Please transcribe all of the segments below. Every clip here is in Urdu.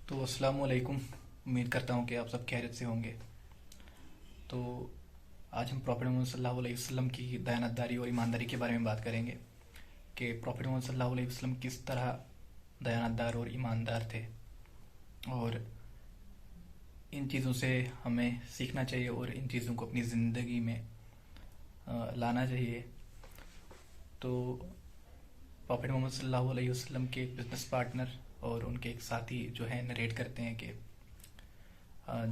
تو السلام علیکم، امید کرتا ہوں کہ آپ سب خیریت سے ہوں گے۔ تو آج ہم پروفیٹ محمد صلی اللہ علیہ وسلم کی دیانتداری اور ایمانداری کے بارے میں بات کریں گے کہ پروفیٹ محمد صلی اللہ علیہ وسلم کس طرح دیانتدار اور ایماندار تھے، اور ان چیزوں سے ہمیں سیکھنا چاہیے اور ان چیزوں کو اپنی زندگی میں لانا چاہیے۔ تو پروفیٹ محمد صلی اللہ علیہ وسلم کے ایک بزنس پارٹنر اور ان کے ایک ساتھی جو ہیں نریٹ کرتے ہیں کہ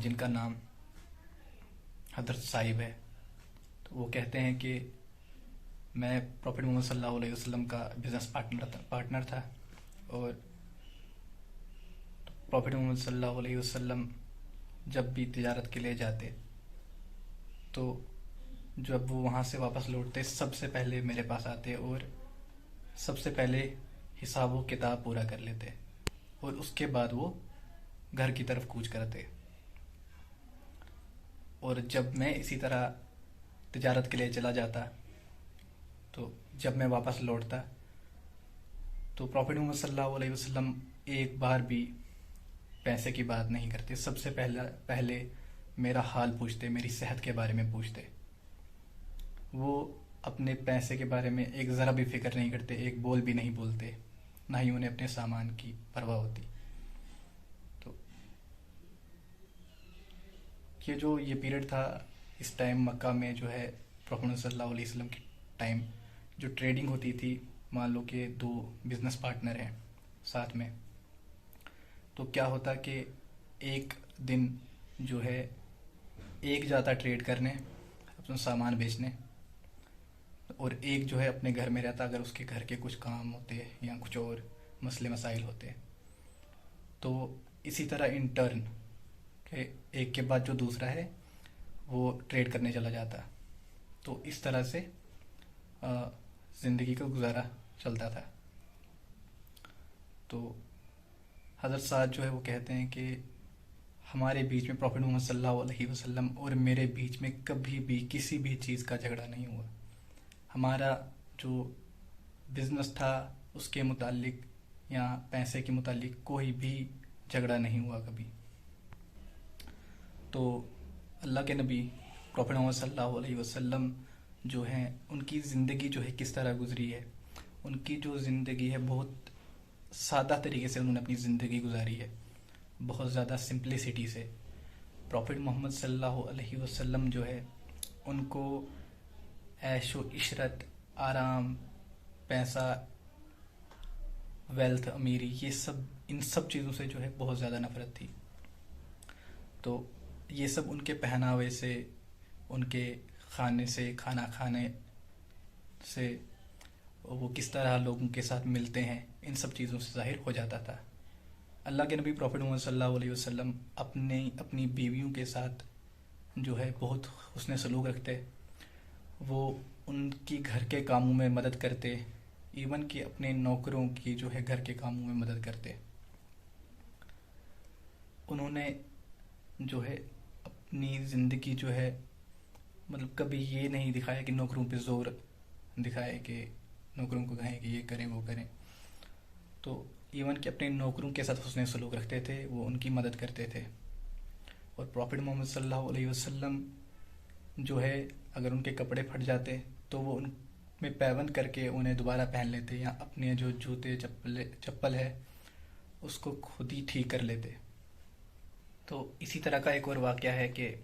جن کا نام حضرت صاحب ہے، تو وہ کہتے ہیں کہ میں پروفیٹ محمد صلی اللہ علیہ وسلم کا بزنس پارٹنر تھا، اور پروفیٹ محمد صلی اللہ علیہ وسلم جب بھی تجارت کے لیے جاتے تو جب وہ وہاں سے واپس لوٹتے سب سے پہلے میرے پاس آتے اور سب سے پہلے حساب و کتاب پورا کر لیتے، اور اس کے بعد وہ گھر کی طرف کوچ کرتے۔ اور جب میں اسی طرح تجارت کے لیے چلا جاتا تو جب میں واپس لوٹتا تو پروفیٹ محمد صلی اللہ علیہ وسلم ایک بار بھی پیسے کی بات نہیں کرتے، سب سے پہلے میرا حال پوچھتے، میری صحت کے بارے میں پوچھتے۔ وہ اپنے پیسے کے بارے میں ایک ذرا بھی فکر نہیں کرتے، ایک بول بھی نہیں بولتے، نہ ہی انہیں اپنے سامان کی پرواہ ہوتی۔ تو یہ پیریڈ تھا، اس ٹائم مکہ میں جو ہے پروفیٹ صلی اللہ علیہ وسلم کے ٹائم جو ٹریڈنگ ہوتی تھی، مان لو کہ دو بزنس پارٹنر ہیں ساتھ میں، تو کیا ہوتا کہ ایک دن جو ہے ایک جاتا ٹریڈ کرنے، اپنا سامان بیچنے، اور ایک جو ہے اپنے گھر میں رہتا اگر اس کے گھر کے کچھ کام ہوتے یا کچھ اور مسئلے مسائل ہوتے۔ تو اسی طرح ان ٹرن کہ ایک کے بعد جو دوسرا ہے وہ ٹریڈ کرنے چلا جاتا۔ تو اس طرح سے زندگی کا گزارا چلتا تھا۔ تو حضرت صاحب جو ہے وہ کہتے ہیں کہ ہمارے بیچ میں پروفیٹ محمد صلی اللہ علیہ وسلم اور میرے بیچ میں کبھی بھی کسی بھی چیز کا جھگڑا نہیں ہوا۔ ہمارا جو بزنس تھا اس کے متعلق یا پیسے کے متعلق کوئی بھی جھگڑا نہیں ہوا کبھی۔ تو اللہ کے نبی پروفیٹ محمد صلی اللہ علیہ وسلم جو ہیں ان کی زندگی جو ہے کس طرح گزری ہے، ان کی جو زندگی ہے بہت سادہ طریقے سے انہوں نے اپنی زندگی گزاری ہے، بہت زیادہ سمپلسٹی سے۔ پروفیٹ محمد صلی اللہ علیہ وسلم جو ہے ان کو عیش و عشرت، آرام، پیسہ، ویلتھ، امیری، ان سب چیزوں سے جو ہے بہت زیادہ نفرت تھی۔ تو یہ سب ان کے پہناوے سے، ان کے کھانے سے، کھانا کھانے سے، وہ کس طرح لوگوں کے ساتھ ملتے ہیں، ان سب چیزوں سے ظاہر ہو جاتا تھا۔ اللہ کے نبی پروفیٹ محمد صلی اللہ علیہ وسلم اپنی بیویوں کے ساتھ جو ہے بہت حسن سلوک رکھتے، وہ ان کی گھر کے کاموں میں مدد کرتے، ایون کہ اپنے نوکروں کی جو ہے گھر کے کاموں میں مدد کرتے۔ انہوں نے جو ہے اپنی زندگی جو ہے مطلب کبھی یہ نہیں دکھایا کہ نوکروں پہ زور دکھائے، کہ نوکروں کو کہیں کہ یہ کریں وہ کریں۔ تو ایون کہ اپنے نوکروں کے ساتھ حسن سلوک رکھتے تھے، وہ ان کی مدد کرتے تھے۔ اور پروفیٹ محمد صلی اللہ علیہ وسلم جو ہے اگر ان کے کپڑے پھٹ جاتے تو وہ ان میں پیوند کر کے انہیں دوبارہ پہن لیتے، یا اپنے جو جوتے چپل ہے اس کو خود ہی ٹھیک کر لیتے۔ تو اسی طرح کا ایک اور واقعہ ہے کہ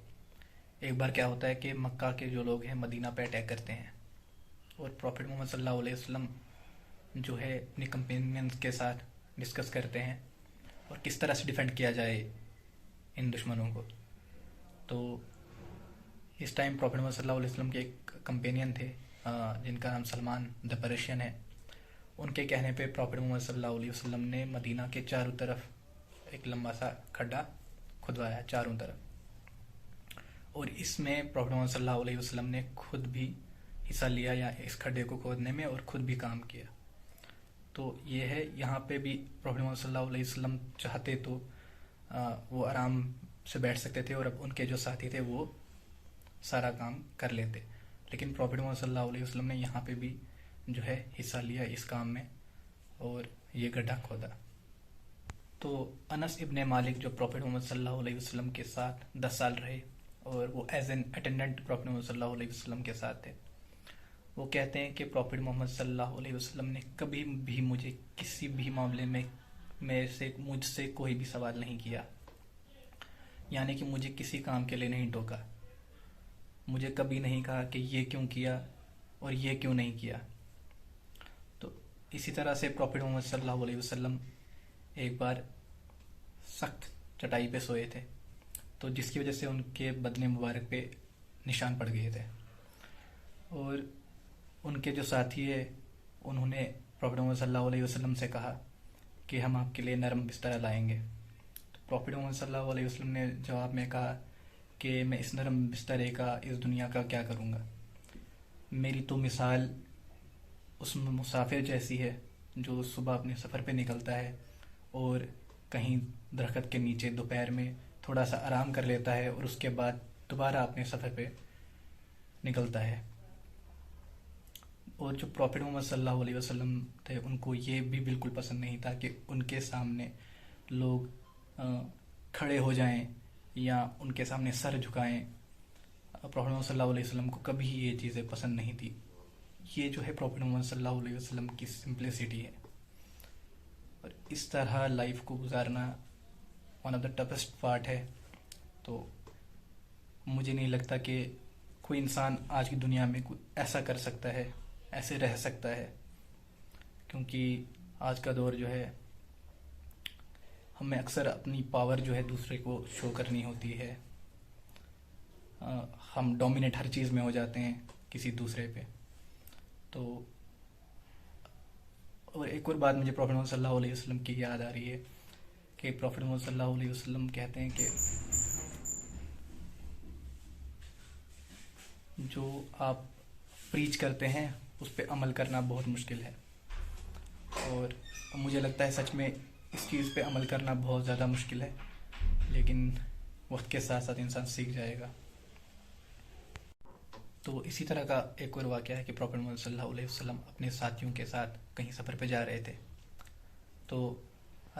ایک بار کیا ہوتا ہے کہ مکہ کے جو لوگ ہیں مدینہ پہ اٹیک کرتے ہیں، اور پروفیٹ محمد صلی اللہ علیہ وسلم جو ہے اپنی کمپینینز کے ساتھ ڈسکس کرتے ہیں اور کس طرح سے ڈیفینڈ کیا جائے ان دشمنوں کو۔ تو اس ٹائم پروفیٹ محمد صلی اللہ علیہ وسلم کے ایک کمپینین تھے جن کا نام سلمان دا پرشین ہے۔ ان کے کہنے پہ پروفیٹ محمد صلی اللہ علیہ وسلم نے مدینہ کے چاروں طرف ایک لمبا سا کھڈا کھدوایا چاروں طرف، اور اس میں پروفیٹ محمد صلی اللہ علیہ وسلم نے خود بھی حصہ لیا، یا اس کھڈے کو کھودنے میں، اور خود بھی کام کیا۔ تو یہ ہے، یہاں پہ بھی پروفیٹ محمد صلی اللہ علیہ وسلم چاہتے تو وہ آرام سے بیٹھ سکتے تھے، اور اب ان کے جو ساتھی تھے وہ سارا کام کر لیتے، لیکن پروفیٹ محمد صلی اللہ علیہ وسلم نے یہاں پہ بھی جو ہے حصہ لیا اس کام میں، اور یہ گڈھا کھودا۔ تو انس ابن مالک جو پروفیٹ محمد صلی اللہ علیہ وسلم کے ساتھ 10 سال رہے اور وہ ایز این اٹینڈنٹ پروفیٹ محمد صلی اللہ علیہ وسلم کے ساتھ تھے، وہ کہتے ہیں کہ پروفیٹ محمد صلی اللہ علیہ وسلم نے کبھی بھی مجھے کسی بھی معاملے میں مجھ سے کوئی بھی سوال نہیں کیا، یعنی کہ مجھے کسی کام کے لیے نہیں ٹوکا، مجھے کبھی نہیں کہا کہ یہ کیوں کیا اور یہ کیوں نہیں کیا۔ تو اسی طرح سے پروفیٹ محمد صلی اللہ علیہ وسلم ایک بار سخت چٹائی پہ سوئے تھے، تو جس کی وجہ سے ان کے بدن مبارک پہ نشان پڑ گئے تھے، اور ان کے جو ساتھی ہے انہوں نے پروفیٹ محمد صلی اللہ علیہ وسلم سے کہا کہ ہم آپ کے لیے نرم بستر لائیں گے۔ تو پروفیٹ محمد صلی اللہ علیہ وسلم نے جواب میں کہا کہ میں اس نرم بسترے کا اس دنیا کا کیا کروں گا، میری تو مثال اس مسافر جیسی ہے جو صبح اپنے سفر پہ نکلتا ہے اور کہیں درخت کے نیچے دوپہر میں تھوڑا سا آرام کر لیتا ہے اور اس کے بعد دوبارہ اپنے سفر پہ نکلتا ہے۔ اور جو پروفیٹ محمد صلی اللہ علیہ وسلم تھے ان کو یہ بھی بالکل پسند نہیں تھا کہ ان کے سامنے لوگ کھڑے ہو جائیں یا ان کے سامنے سر جھکائیں۔ پروفیٹ محمد صلی اللہ علیہ وسلم کو کبھی یہ چیزیں پسند نہیں تھی۔ یہ جو ہے پروفیٹ محمد صلی اللہ علیہ وسلم کی سمپلسٹی ہے، اور اس طرح لائف کو گزارنا one of the toughest part ہے۔ تو مجھے نہیں لگتا کہ کوئی انسان آج کی دنیا میں ایسا کر سکتا ہے، ایسے رہ سکتا ہے، کیونکہ آج کا دور جو ہے ہمیں اکثر اپنی پاور جو ہے دوسرے کو شو کرنی ہوتی ہے، ہم ڈومینیٹ ہر چیز میں ہو جاتے ہیں کسی دوسرے پہ۔ تو اور ایک اور بات مجھے پروفیٹ محمد صلی اللہ علیہ وسلم کی یاد آ رہی ہے کہ پروفیٹ محمد صلی اللہ علیہ وسلم کہتے ہیں کہ جو آپ پریچ کرتے ہیں اس پہ عمل کرنا بہت مشکل ہے، اور مجھے لگتا ہے سچ میں اس چیز پہ عمل کرنا بہت زیادہ مشکل ہے، لیکن وقت کے ساتھ ساتھ انسان سیکھ جائے گا۔ تو اسی طرح کا ایک اور واقعہ ہے کہ پروفیٹ محمد صلی اللہ علیہ وسلم اپنے ساتھیوں کے ساتھ کہیں سفر پہ جا رہے تھے، تو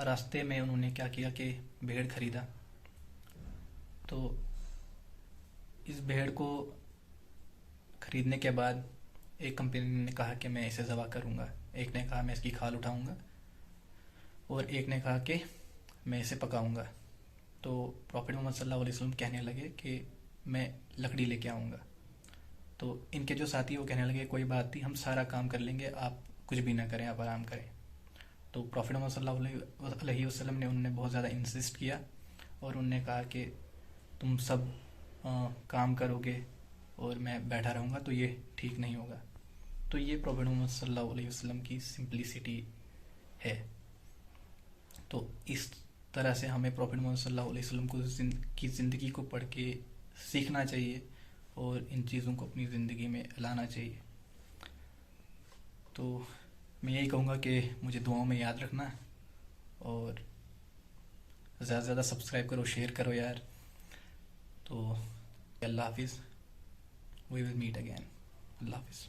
راستے میں انہوں نے کیا کیا کہ بھیڑ خریدا۔ تو اس بھیڑ کو خریدنے کے بعد ایک کمپنی نے کہا کہ میں اسے ذبح کروں گا، ایک نے کہا میں اس کی کھال اٹھاؤں گا، اور ایک نے کہا کہ میں اسے پکاؤں گا۔ تو پروفیٹ محمد صلی اللہ علیہ وسلم کہنے لگے کہ میں لکڑی لے کے آؤں گا۔ تو ان کے جو ساتھی وہ کہنے لگے کوئی بات نہیں، ہم سارا کام کر لیں گے، آپ کچھ بھی نہ کریں، آپ آرام کریں۔ تو پروفیٹ محمد صلی اللہ علیہ وسلم نے انہوں نے بہت زیادہ انسسٹ کیا، اور انہوں نے کہا کہ تم سب کام کرو گے اور میں بیٹھا رہوں گا تو یہ ٹھیک نہیں ہوگا۔ تو یہ پروفیٹ محمد صلی اللہ علیہ وسلم کی سمپلسٹی ہے۔ تو اس طرح سے ہمیں پروفیٹ محمد صلی اللہ علیہ وسلم کی زندگی کو پڑھ کے سیکھنا چاہیے اور ان چیزوں کو اپنی زندگی میں لانا چاہیے۔ تو میں یہی کہوں گا کہ مجھے دعاؤں میں یاد رکھنا، اور زیادہ سے زیادہ سبسکرائب کرو، شیئر کرو یار۔ تو اللہ حافظ، وی ول میٹ اگین، اللہ حافظ۔